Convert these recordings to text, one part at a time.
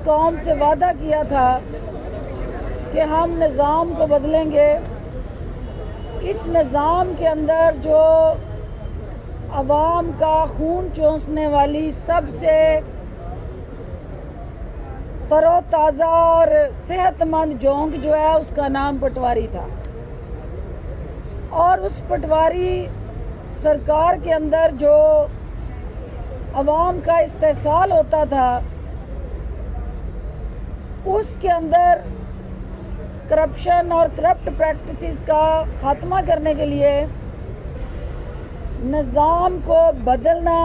قوم سے وعدہ کیا تھا کہ ہم نظام کو بدلیں گے، اس نظام کے اندر جو عوام کا خون چوسنے والی سب سے تر و تازہ اور صحت مند جونگ جو ہے اس کا نام پٹواری تھا، اور اس پٹواری سرکار کے اندر جو عوام کا استحصال ہوتا تھا اس کے اندر کرپشن اور کرپٹ پریکٹسز کا خاتمہ کرنے کے لیے نظام کو بدلنا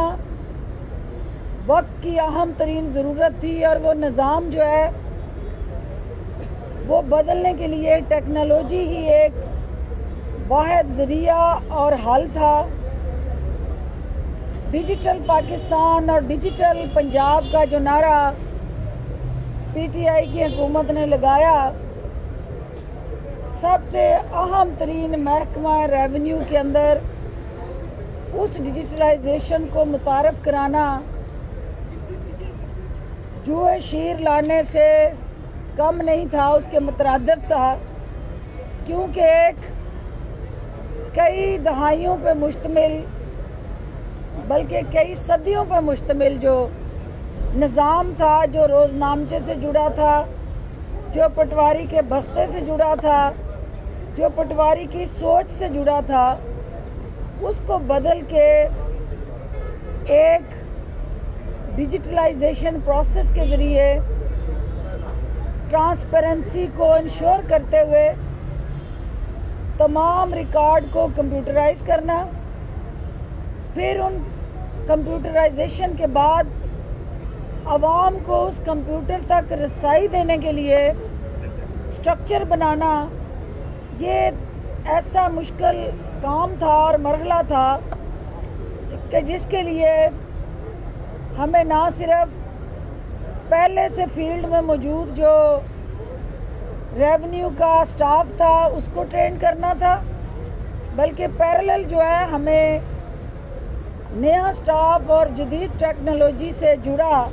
وقت کی اہم ترین ضرورت تھی، اور وہ نظام جو ہے وہ بدلنے کے لیے ٹیکنالوجی ہی ایک واحد ذریعہ اور حل تھا۔ ڈیجیٹل پاکستان اور ڈیجیٹل پنجاب کا جو نعرہ پی ٹی آئی کی حکومت نے لگایا، سب سے اہم ترین محکمہ ریونیو کے اندر اس ڈیجیٹلائزیشن کو متعارف کرانا جوئے شیر لانے سے کم نہیں تھا، اس کے مترادف تھا، کیونکہ ایک کئی دہائیوں پہ مشتمل بلکہ کئی صدیوں پہ مشتمل جو نظام تھا، جو روزنامچے سے جڑا تھا، جو پٹواری کے بستے سے جڑا تھا، جو پٹواری کی سوچ سے جڑا تھا، اس کو بدل کے ایک ڈیجیٹلائزیشن پروسیس کے ذریعے ٹرانسپیرنسی کو انشور کرتے ہوئے تمام ریکارڈ کو کمپیوٹرائز کرنا، پھر ان کمپیوٹرائزیشن کے بعد عوام کو اس کمپیوٹر تک رسائی دینے کے لیے سٹرکچر بنانا، یہ ایسا مشکل کام تھا اور مرحلہ تھا کہ جس کے لیے ہمیں نہ صرف پہلے سے فیلڈ میں موجود جو ریونیو کا سٹاف تھا اس کو ٹرین کرنا تھا، بلکہ پیرلل جو ہے ہمیں نیا سٹاف اور جدید ٹیکنالوجی سے جڑا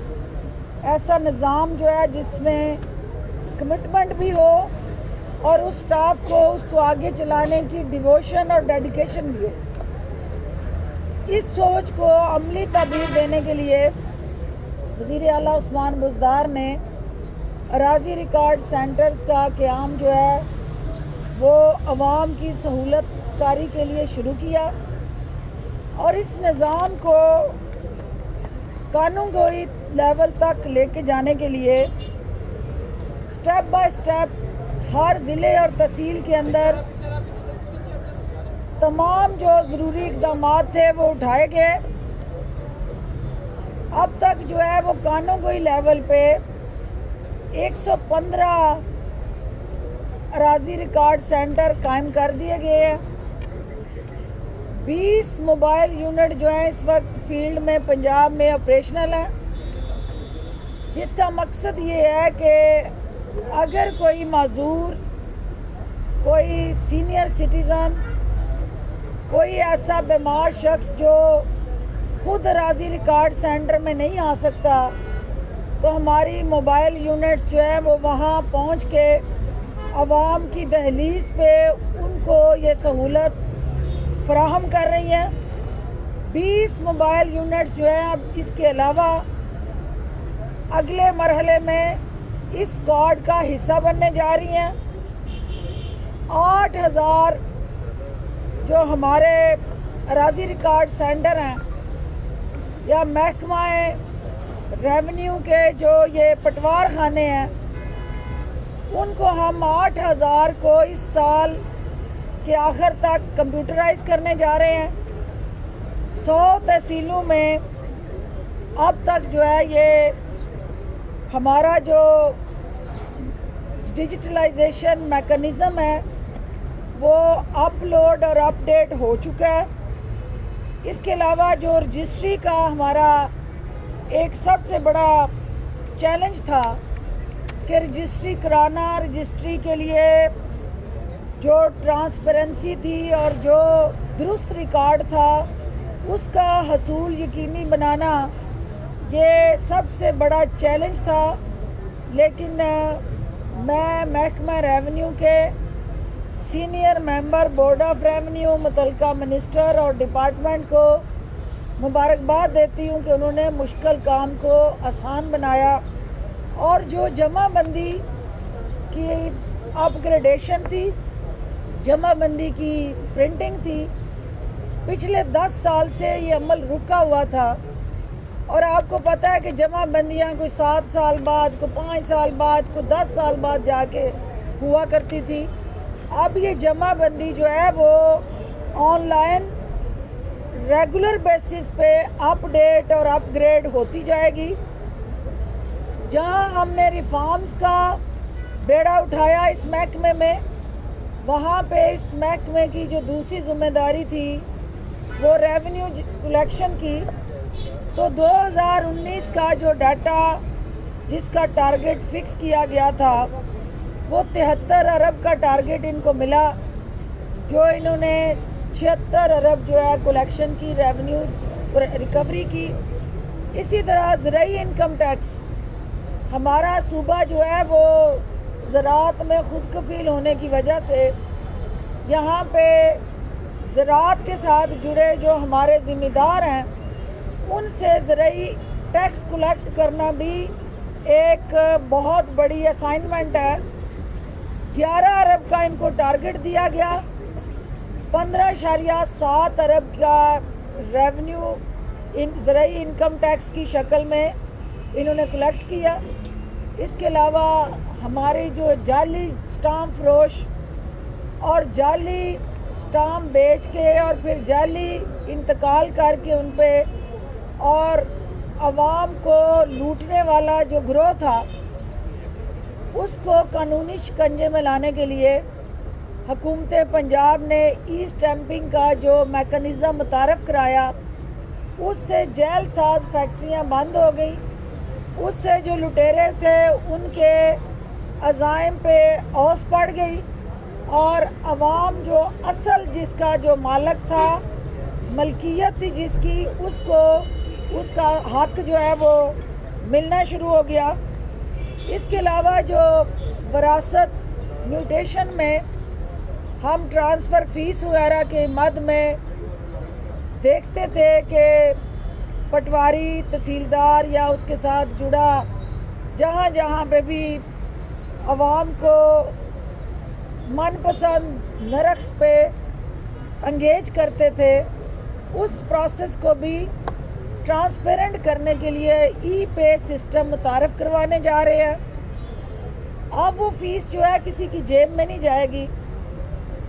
ایسا نظام جو ہے جس میں کمٹمنٹ بھی ہو اور اس سٹاف کو اس کو آگے چلانے کی ڈیووشن اور ڈیڈیکیشن بھی ہو۔ اس سوچ کو عملی تعبیر دینے کے لیے وزیر اعلیٰ عثمان بزدار نے اراضی ریکارڈ سینٹرز کا قیام جو ہے وہ عوام کی سہولت کاری کے لیے شروع کیا، اور اس نظام کو قانون گوئی لیول تک لے کے جانے کے لیے سٹیپ بائی سٹیپ ہر ضلع اور تحصیل کے اندر تمام جو ضروری اقدامات تھے وہ اٹھائے گئے۔ اب تک جو ہے وہ قانون گوئی لیول پہ 115 اراضی ریکارڈ سینٹر قائم کر دیے گئے ہیں۔ 20 موبائل یونٹ جو ہیں اس وقت فیلڈ میں پنجاب میں آپریشنل ہیں، جس کا مقصد یہ ہے کہ اگر کوئی معذور، کوئی سینئر سٹیزن، کوئی ایسا بیمار شخص جو خود اراضی ریکارڈ سینٹر میں نہیں آ سکتا، تو ہماری موبائل یونٹس جو ہیں وہ وہاں پہنچ کے عوام کی دہلیز پہ ان کو یہ سہولت فراہم کر رہی ہیں۔ 20 موبائل یونٹس جو ہیں اب اس کے علاوہ اگلے مرحلے میں اس کارڈ کا حصہ بننے جا رہی ہیں۔ 8000 جو ہمارے اراضی ریکارڈ سینٹر ہیں یا محکمہ ریونیو کے جو یہ پٹوار خانے ہیں، ان کو ہم 8000 کو اس سال کے آخر تک کمپیوٹرائز کرنے جا رہے ہیں۔ 100 تحصیلوں میں اب تک جو ہے یہ ہمارا جو ڈیجیٹلائزیشن میکنزم ہے وہ اپلوڈ اور اپڈیٹ ہو چکا ہے۔ اس کے علاوہ جو رجسٹری کا ہمارا ایک سب سے بڑا چیلنج تھا کہ رجسٹری کرانا، رجسٹری کے لیے جو ٹرانسپیرنسی تھی اور جو درست ریکارڈ تھا اس کا حصول یقینی بنانا، یہ سب سے بڑا چیلنج تھا۔ لیکن میں محکمہ ریونیو کے senior member board of revenue متعلقہ منسٹر اور ڈپارٹمنٹ کو مبارکباد دیتی ہوں کہ انہوں نے مشکل کام کو آسان بنایا، اور جو جمع بندی کی اپ گریڈیشن تھی، جمع بندی کی پرنٹنگ تھی، پچھلے 10 سال سے یہ عمل رکا ہوا تھا، اور آپ کو پتہ ہے کہ جمع بندیاں کوئی 7 سال بعد، کوئی 5 سال بعد، کوئی 10 سال بعد جا کے ہوا کرتی تھی۔ اب یہ جمع بندی جو ہے وہ آن لائن ریگولر بیسس پہ اپ ڈیٹ اور اپ گریڈ ہوتی جائے گی۔ جہاں ہم نے ریفارمز کا بیڑا اٹھایا اس محکمے میں، وہاں پہ اس محکمے کی جو دوسری ذمہ داری تھی وہ ریونیو کلیکشن کی، تو 2019 کا جو ڈیٹا جس کا ٹارگٹ فکس کیا گیا تھا وہ 73 ارب کا ٹارگٹ ان کو ملا، جو انہوں نے 76 ارب جو ہے کلیکشن کی، ریونیو ریکوری کی۔ اسی طرح زرعی انکم ٹیکس، ہمارا صوبہ جو ہے وہ زراعت میں خود کفیل ہونے کی وجہ سے یہاں پہ زراعت کے ساتھ جڑے جو ہمارے ذمہ دار ہیں ان سے زرعی ٹیکس کلیکٹ کرنا بھی ایک بہت بڑی اسائنمنٹ ہے۔ 11 ارب کا ان کو ٹارگٹ دیا گیا، 15.7 ارب کا ریونیو زرعی انکم ٹیکس کی شکل میں انہوں نے کلیکٹ کیا۔ اس کے علاوہ ہماری جو جعلی سٹامپ فروش اور جعلی سٹامپ بیچ کے اور پھر جعلی انتقال کر کے ان پہ اور عوام کو لوٹنے والا جو گروہ تھا اس کو قانونی شکنجے میں لانے کے لیے حکومت پنجاب نے ای اسٹیمپنگ کا جو میکنزم متعارف کرایا، اس سے جیل ساز فیکٹریاں بند ہو گئیں، اس سے جو لٹیرے تھے ان کے عزائم پہ اوس پڑ گئی، اور عوام جو اصل جس کا جو مالک تھا، ملکیت تھی جس کی، اس کو اس کا حق جو ہے وہ ملنا شروع ہو گیا۔ اس کے علاوہ جو وراثت میوٹیشن میں ہم ٹرانسفر فیس وغیرہ کے مد میں دیکھتے تھے کہ پٹواری، تحصیلدار یا اس کے ساتھ جڑا جہاں جہاں پہ بھی عوام کو من پسند نرخ پہ انگیج کرتے تھے، اس پروسیس کو بھی ٹرانسپیرنٹ کرنے کے لیے ای پے سسٹم متعارف کروانے جا رہے ہیں۔ اب وہ فیس جو ہے کسی کی جیب میں نہیں جائے گی،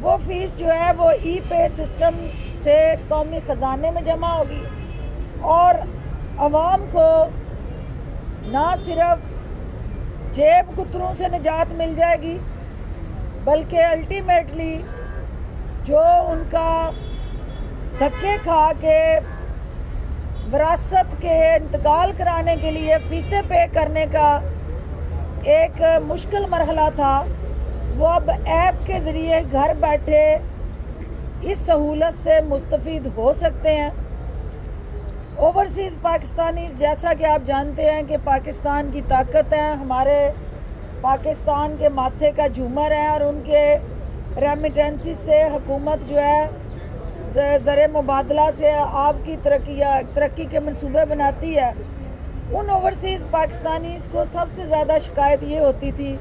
وہ فیس جو ہے وہ ای پے سسٹم سے قومی خزانے میں جمع ہوگی، اور عوام کو نہ صرف جیب کتروں سے نجات مل جائے گی بلکہ الٹیمیٹلی جو ان کا دھکے کھا کے وراثت کے انتقال کرانے کے لیے فیسیں پے کرنے کا ایک مشکل مرحلہ تھا، وہ اب ایپ کے ذریعے گھر بیٹھے اس سہولت سے مستفید ہو سکتے ہیں۔ اوورسیز پاکستانیز، جیسا کہ آپ جانتے ہیں کہ پاکستان کی طاقت ہے، ہمارے پاکستان کے ماتھے کا جھومر ہے، اور ان کے ریمیٹنسز سے حکومت جو ہے زر مبادلہ سے آپ کی ترقی کے منصوبے بناتی ہے۔ ان اوورسیز پاکستانیز کو سب سے زیادہ شکایت یہ ہوتی تھی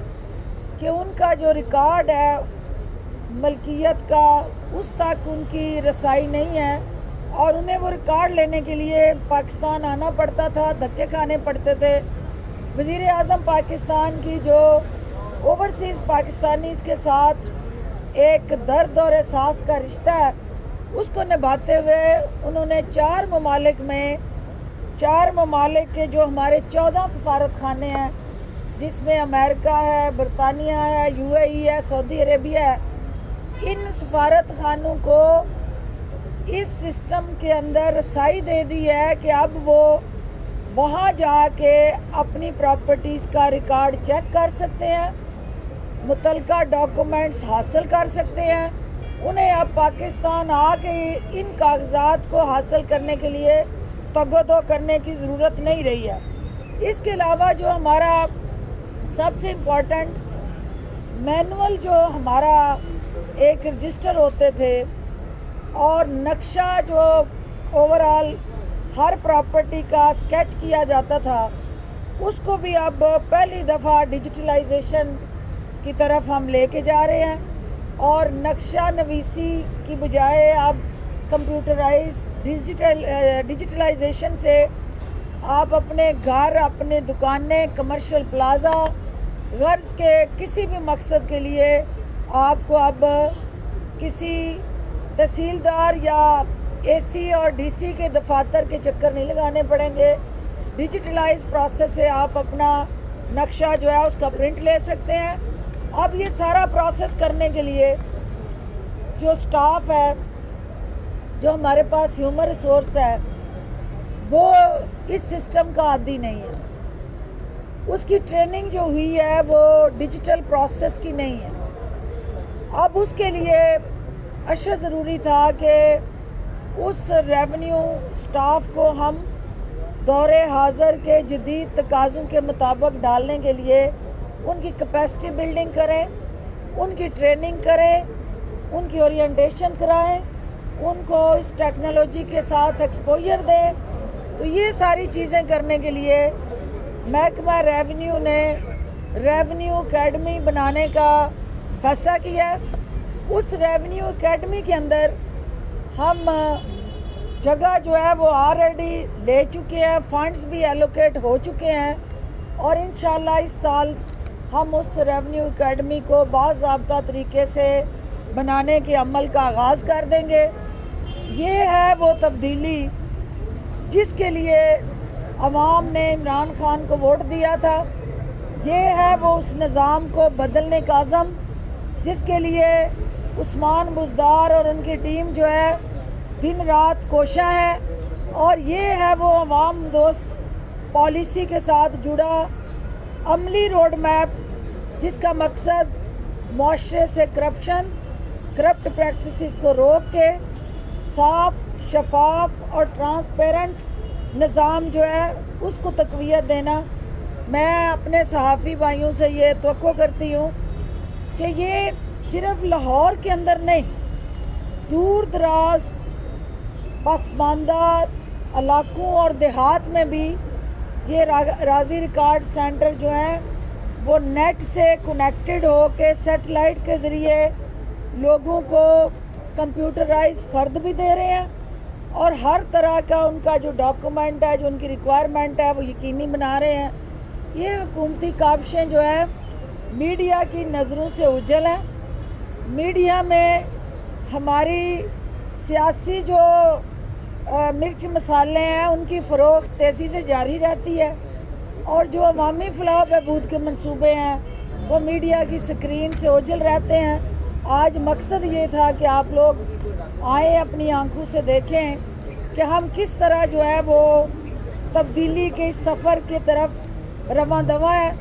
کہ ان کا جو ریکارڈ ہے ملکیت کا، اس تک ان کی رسائی نہیں ہے، اور انہیں وہ ریکارڈ لینے کے لیے پاکستان آنا پڑتا تھا، دھکے کھانے پڑتے تھے۔ وزیر اعظم پاکستان کی جو اوورسیز پاکستانیز کے ساتھ ایک درد اور احساس کا رشتہ ہے، اس کو نبھاتے ہوئے انہوں نے 4 ممالک کے جو ہمارے 14 سفارت خانے ہیں، جس میں امریکہ ہے، برطانیہ ہے، UAE ہے، سعودی عربیہ ہے، ان سفارت خانوں کو اس سسٹم کے اندر رسائی دے دی ہے کہ اب وہ وہاں جا کے اپنی پراپرٹیز کا ریکارڈ چیک کر سکتے ہیں، متعلقہ ڈاکومنٹس حاصل کر سکتے ہیں، انہیں اب پاکستان آ کے ان کاغذات کو حاصل کرنے کے لیے تگ و دو کرنے کی ضرورت نہیں رہی ہے۔ اس کے علاوہ جو ہمارا سب سے امپورٹنٹ مینول جو ہمارا ایک رجسٹر ہوتے تھے اور نقشہ جو اوورال ہر پراپرٹی کا سکیچ کیا جاتا تھا، اس کو بھی اب پہلی دفعہ ڈیجیٹلائزیشن کی طرف ہم لے کے جا رہے ہیں، اور نقشہ نویسی کی بجائے اب کمپیوٹرائز ڈیجیٹلائزیشن سے آپ اپنے گھر، اپنے دکانیں، کمرشل پلازا، غرض کے کسی بھی مقصد کے لیے آپ کو اب کسی تحصیلدار یا اے سی اور ڈی سی کے دفاتر کے چکر نہیں لگانے پڑیں گے۔ ڈیجیٹلائز پروسیس سے آپ اپنا نقشہ جو ہے اس کا پرنٹ لے سکتے ہیں۔ اب یہ سارا پروسیس کرنے کے لیے جو سٹاف ہے، جو ہمارے پاس ہیومن ریسورس ہے، وہ اس سسٹم کا عادی نہیں ہے، اس کی ٹریننگ جو ہوئی ہے وہ ڈیجیٹل پروسیس کی نہیں ہے۔ اب اس کے لیے اشد ضروری تھا کہ اس ریونیو سٹاف کو ہم دور حاضر کے جدید تقاضوں کے مطابق ڈالنے کے لیے ان کی کیپیسٹی بلڈنگ کریں، ان کی ٹریننگ کریں، ان کی اورینٹیشن کرائیں، ان کو اس ٹیکنالوجی کے ساتھ ایکسپوجر دیں۔ تو یہ ساری چیزیں کرنے کے لیے محکمہ ریونیو نے ریونیو اکیڈمی بنانے کا فیصلہ کیا ہے۔ اس ریونیو اکیڈمی کے اندر ہم جگہ جو ہے وہ آلریڈی لے چکے ہیں، فنڈز بھی ایلوکیٹ ہو چکے ہیں، اور انشاءاللہ اس سال ہم اس ریونیو اکیڈمی کو باضابطہ طریقے سے بنانے کے عمل کا آغاز کر دیں گے۔ یہ ہے وہ تبدیلی جس کے لیے عوام نے عمران خان کو ووٹ دیا تھا، یہ ہے وہ اس نظام کو بدلنے کا عزم جس کے لیے عثمان بزدار اور ان کی ٹیم جو ہے دن رات کوشاں ہے، اور یہ ہے وہ عوام دوست پالیسی کے ساتھ جڑا عملی روڈ میپ جس کا مقصد معاشرے سے کرپٹ پریکٹسز کو روک کے صاف، شفاف اور ٹرانسپیرنٹ نظام جو ہے اس کو تقویت دینا۔ میں اپنے صحافی بھائیوں سے یہ توقع کرتی ہوں کہ یہ صرف لاہور کے اندر نہیں، دور دراز پسماندہ علاقوں اور دیہات میں بھی یہ راضی ریکارڈ سینٹر جو ہیں وہ نیٹ سے کنیکٹڈ ہو کے سیٹلائٹ کے ذریعے لوگوں کو کمپیوٹرائز فرد بھی دے رہے ہیں، اور ہر طرح کا ان کا جو ڈاکومنٹ ہے، جو ان کی ریکوائرمنٹ ہے، وہ یقینی بنا رہے ہیں۔ یہ حکومتی کاوشیں جو ہیں میڈیا کی نظروں سے اوجھل ہیں۔ میڈیا میں ہماری سیاسی جو مرچ مسالے ہیں ان کی فروخت تیزی سے جاری رہتی ہے، اور جو عوامی فلاح و بہبود کے منصوبے ہیں وہ میڈیا کی سکرین سے اوجھل رہتے ہیں۔ آج مقصد یہ تھا کہ آپ لوگ آئیں، اپنی آنکھوں سے دیکھیں کہ ہم کس طرح جو ہے وہ تبدیلی کے اس سفر کی طرف رواں دواں ہے۔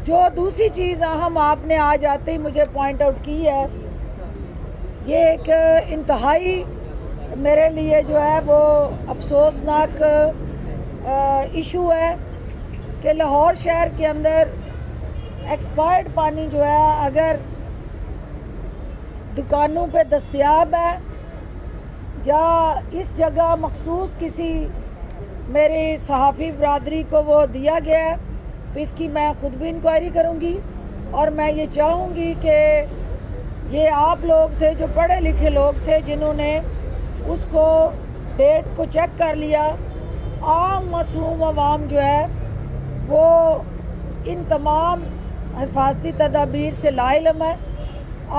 جو دوسری چیز اہم آپ نے آج آتے ہی مجھے پوائنٹ آؤٹ کی ہے، یہ ایک انتہائی میرے لیے جو ہے وہ افسوسناک ایشو ہے کہ لاہور شہر کے اندر ایکسپائرڈ پانی جو ہے اگر دکانوں پہ دستیاب ہے یا اس جگہ مخصوص کسی میری صحافی برادری کو وہ دیا گیا ہے تو اس کی میں خود بھی انکوائری کروں گی، اور میں یہ چاہوں گی کہ یہ آپ لوگ تھے جو پڑھے لکھے لوگ تھے جنہوں نے اس کو ڈیٹ کو چیک کر لیا۔ عام معصوم عوام جو ہے وہ ان تمام حفاظتی تدابیر سے لا علم ہے۔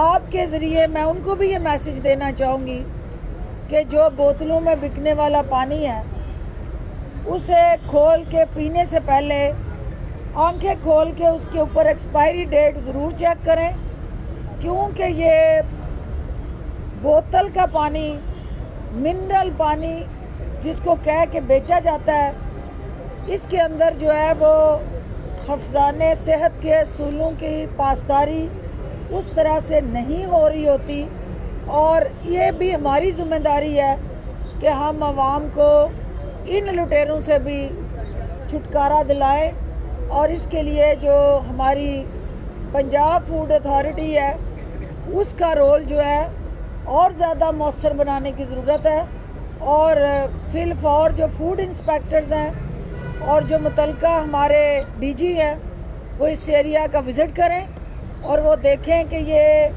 آپ کے ذریعے میں ان کو بھی یہ میسج دینا چاہوں گی کہ جو بوتلوں میں بکنے والا پانی ہے اسے کھول کے پینے سے پہلے آنکھیں کھول کے اس کے اوپر ایکسپائری ڈیٹ ضرور چیک کریں، کیونکہ یہ بوتل کا پانی، منرل پانی جس کو کہہ کے بیچا جاتا ہے، اس کے اندر جو ہے وہ حفظان صحت کے اصولوں کی پاسداری اس طرح سے نہیں ہو رہی ہوتی، اور یہ بھی ہماری ذمہ داری ہے کہ ہم عوام کو ان لٹیروں سے بھی چھٹکارا دلائیں۔ اور اس کے لیے جو ہماری پنجاب فوڈ اتھارٹی ہے اس کا رول جو ہے اور زیادہ مؤثر بنانے کی ضرورت ہے، اور فی الفور جو فوڈ انسپیکٹرز ہیں اور جو متعلقہ ہمارے ڈی جی ہیں وہ اس ایریا کا وزٹ کریں اور وہ دیکھیں کہ یہ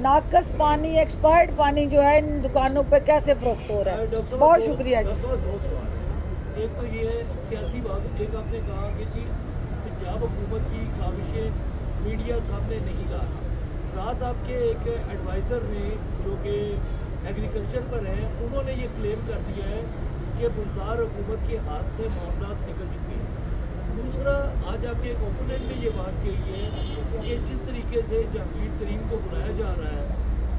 ناقص پانی، ایکسپائرڈ پانی جو ہے ان دکانوں پہ کیسے فروخت ہو رہا ہے۔ بہت شکریہ جی۔ ایک تو یہ ہے سیاسی بات، ایک آپ نے کہا کہ جی پنجاب حکومت کی کاوشیں میڈیا سامنے نہیں لا رہا۔ رات آپ کے ایک ایڈوائزر نے جو کہ ایگریکلچر پر ہیں، انہوں نے یہ کلیم کر دیا ہے کہ بزدار حکومت کے ہاتھ سے معاملات نکل چکے ہیں۔ دوسرا، آج آپ کے ایک اوپوننٹ نے یہ بات کہی ہے کہ جس طریقے سے جہانگیر ترین کو بلایا جا رہا ہے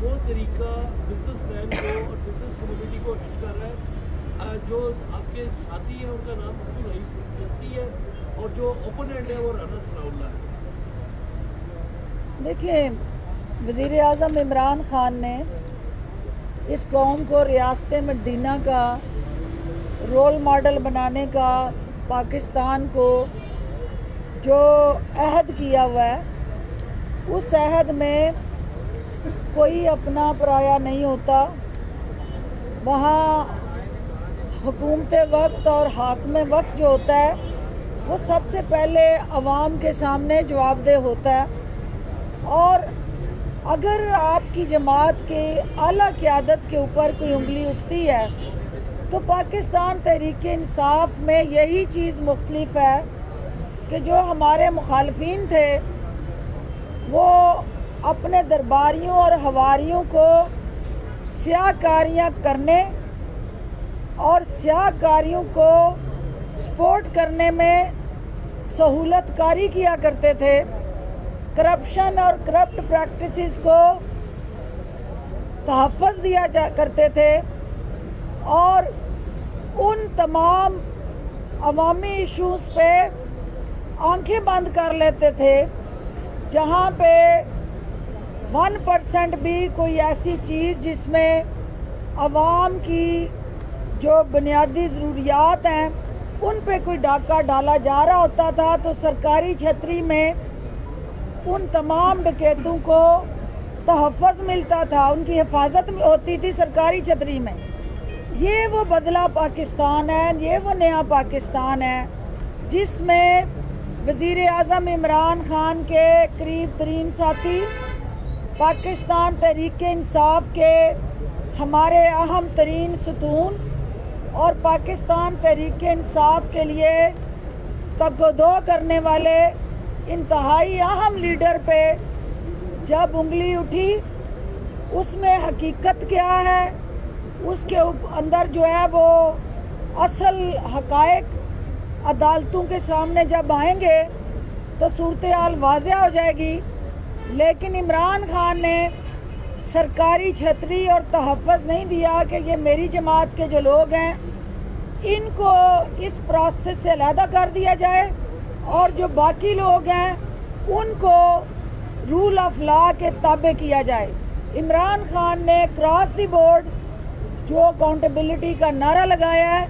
وہ طریقہ بزنس مین کو اور بزنس کمیونٹی کو ہٹ کر رہا ہے۔ جو آپ کے ساتھی ہیں ان کا نام عبد الرئیس دستی ہے اور جو اوپوننٹ ہے وہ رانا ثناء اللہ ہے۔ دیکھیں، وزیر اعظم عمران خان نے اس قوم کو ریاست مدینہ کا رول ماڈل بنانے کا پاکستان کو جو عہد کیا ہوا ہے، اس عہد میں کوئی اپنا پرایا نہیں ہوتا۔ وہاں حکومت وقت اور حاکم وقت جو ہوتا ہے وہ سب سے پہلے عوام کے سامنے جواب دہ ہوتا ہے، اور اگر آپ کی جماعت کے اعلیٰ قیادت کے اوپر کوئی انگلی اٹھتی ہے تو پاکستان تحریک انصاف میں یہی چیز مختلف ہے کہ جو ہمارے مخالفین تھے وہ اپنے درباریوں اور حواریوں کو سیاہ کاریاں کرنے اور سیاہ کاریوں کو سپورٹ کرنے میں سہولت کاری کیا کرتے تھے، کرپشن اور کرپٹ پریکٹسز کو تحفظ دیا کرتے تھے، اور ان تمام عوامی ایشوز پہ آنکھیں بند کر لیتے تھے جہاں پہ 1% بھی کوئی ایسی چیز جس میں عوام کی جو بنیادی ضروریات ہیں ان پہ کوئی ڈاکہ ڈالا جا رہا ہوتا تھا تو سرکاری چھتری میں ان تمام ڈکیتوں کو تحفظ ملتا تھا، ان کی حفاظت ہوتی تھی سرکاری چھتری میں۔ یہ وہ بدلہ پاکستان ہے، یہ وہ نیا پاکستان ہے جس میں وزیر اعظم عمران خان کے قریب ترین ساتھی، پاکستان تحریک انصاف کے ہمارے اہم ترین ستون اور پاکستان تحریک انصاف کے لیے تگ و دو کرنے والے انتہائی اہم لیڈر پہ جب انگلی اٹھی، اس میں حقیقت کیا ہے، اس کے اندر جو ہے وہ اصل حقائق عدالتوں کے سامنے جب آئیں گے تو صورتحال واضح ہو جائے گی۔ لیکن عمران خان نے سرکاری چھتری اور تحفظ نہیں دیا کہ یہ میری جماعت کے جو لوگ ہیں ان کو اس پروسیس سے علیحدہ کر دیا جائے اور جو باقی لوگ ہیں ان کو رول آف لا کے تابع کیا جائے۔ عمران خان نے کراس دی بورڈ جو اکاؤنٹیبلٹی کا نعرہ لگایا ہے،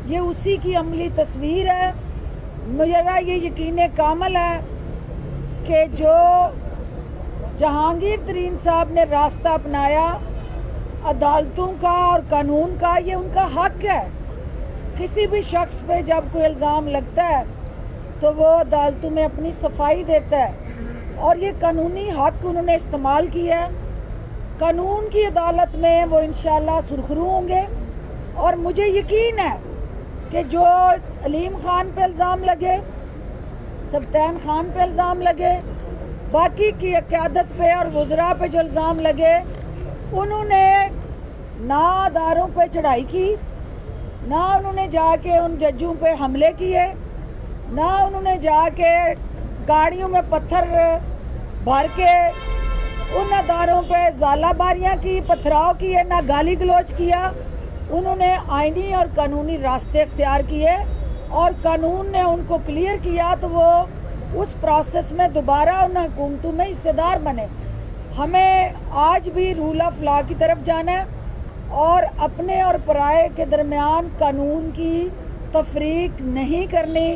یہ اسی کی عملی تصویر ہے۔ میرا یہ یقین کامل ہے کہ جو جہانگیر ترین صاحب نے راستہ اپنایا عدالتوں کا اور قانون کا، یہ ان کا حق ہے۔ کسی بھی شخص پہ جب کوئی الزام لگتا ہے تو وہ عدالتوں میں اپنی صفائی دیتا ہے، اور یہ قانونی حق انہوں نے استعمال کیا ہے۔ قانون کی عدالت میں وہ انشاءاللہ سرخرو ہوں گے، اور مجھے یقین ہے کہ جو علیم خان پہ الزام لگے، سبطین خان پہ الزام لگے، باقی کی قیادت پہ اور وزراء پہ جو الزام لگے، انہوں نے نہ اداروں پہ چڑھائی کی، نہ انہوں نے جا کے ان ججوں پہ حملے کیے، نہ انہوں نے جا کے گاڑیوں میں پتھر بھر کے ان اداروں پہ ژالہ باریاں کی، پتھراؤ کیے، نہ گالی گلوچ کیا۔ انہوں نے آئینی اور قانونی راستے اختیار کیے اور قانون نے ان کو کلیئر کیا تو وہ اس پروسیس میں دوبارہ ان حکومتوں میں حصے دار بنے۔ ہمیں آج بھی رول آف لا کی طرف جانا ہے اور اپنے اور پرائے کے درمیان قانون کی تفریق نہیں کرنی۔